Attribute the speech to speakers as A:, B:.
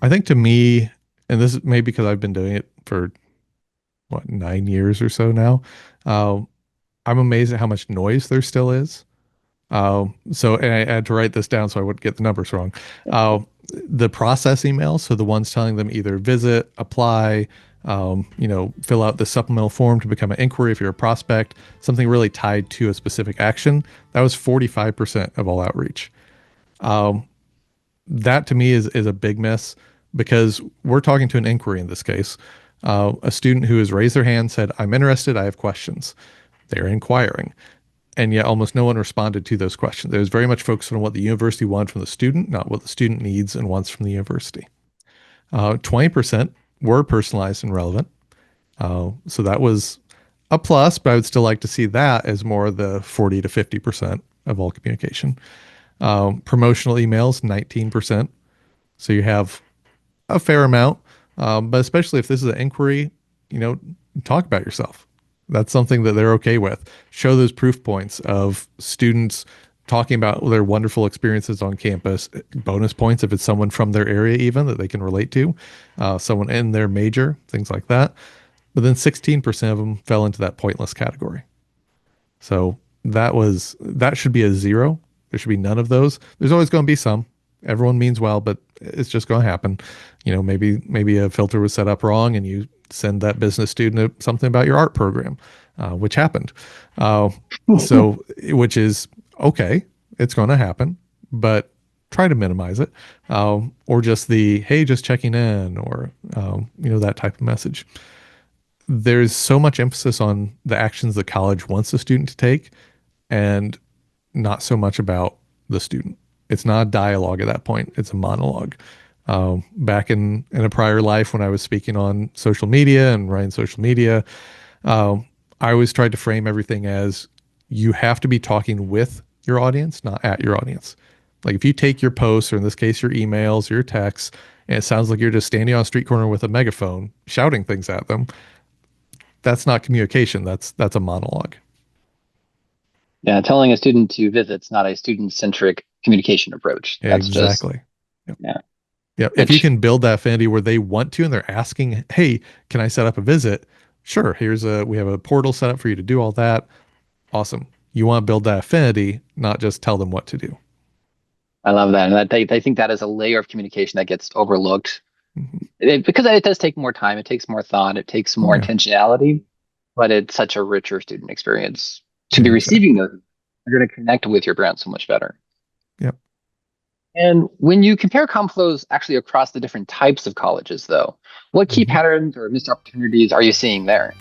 A: I think to me, and this is maybe because I've been doing it for what, 9 years or so now. Uh, I'm amazed at how much noise there still is. And I had to write this down so I wouldn't get the numbers wrong. Uh, the process emails, so the ones telling them either visit, apply, fill out the supplemental form to become an inquiry if you're a prospect, something really tied to a specific action. That was 45% of all outreach. That to me is a big miss because we're talking to an inquiry in this case. A student who has raised their hand said, I'm interested, I have questions. They're inquiring. And yet almost no one responded to those questions. It was very much focused on what the university wanted from the student, not what the student needs and wants from the university. 20% were personalized and relevant. So that was a plus, but I would still like to see that as more the 40 to 50% of all communication. Promotional emails, 19%. So you have a fair amount, but especially if this is an inquiry, you know, talk about yourself. That's something that they're okay with. Show those proof points of students talking about their wonderful experiences on campus. Bonus points if it's someone from their area, even that they can relate to, someone in their major, things like that. But then 16% of them fell into that pointless category. So that should be a zero. There should be none of those. There's always going to be some. Everyone means well, but it's just going to happen. Maybe a filter was set up wrong, and you send that business student something about your art program, which happened. So, which is okay. It's going to happen, but try to minimize it, or just the hey, just checking in, or that type of message. There's so much emphasis on the actions the college wants the student to take, and not so much about the student. It's not a dialogue at that point. It's a monologue. Back in a prior life when I was speaking on social media and writing social media, I always tried to frame everything as you have to be talking with your audience, not at your audience. Like if you take your posts, or in this case, your emails, your texts, and it sounds like you're just standing on a street corner with a megaphone shouting things at them, that's not communication. That's a monologue.
B: Yeah, telling a student to visit's not a student-centric communication approach.
A: Yeah,
B: That's just,
A: exactly. Yep.
B: yeah.
A: Yep. If you
B: Which
A: can build that affinity where they want to and they're asking, hey, can I set up a visit? Sure. We have a portal set up for you to do all that. Awesome. You want to build that affinity, not just tell them what to do.
B: I love that, and I think that is a layer of communication that gets overlooked
A: Mhm.
B: because it does take more time, it takes more thought, it takes
A: Oh
B: more
A: yeah.
B: intentionality, but it's such a richer student experience to
A: Yeah,
B: be receiving
A: exactly.
B: those. You're going to connect with your brand so much better.
A: Yep.
B: And when you compare Comflows actually across the different types of colleges, though, what key
A: Mhm.
B: patterns or missed opportunities are you seeing there?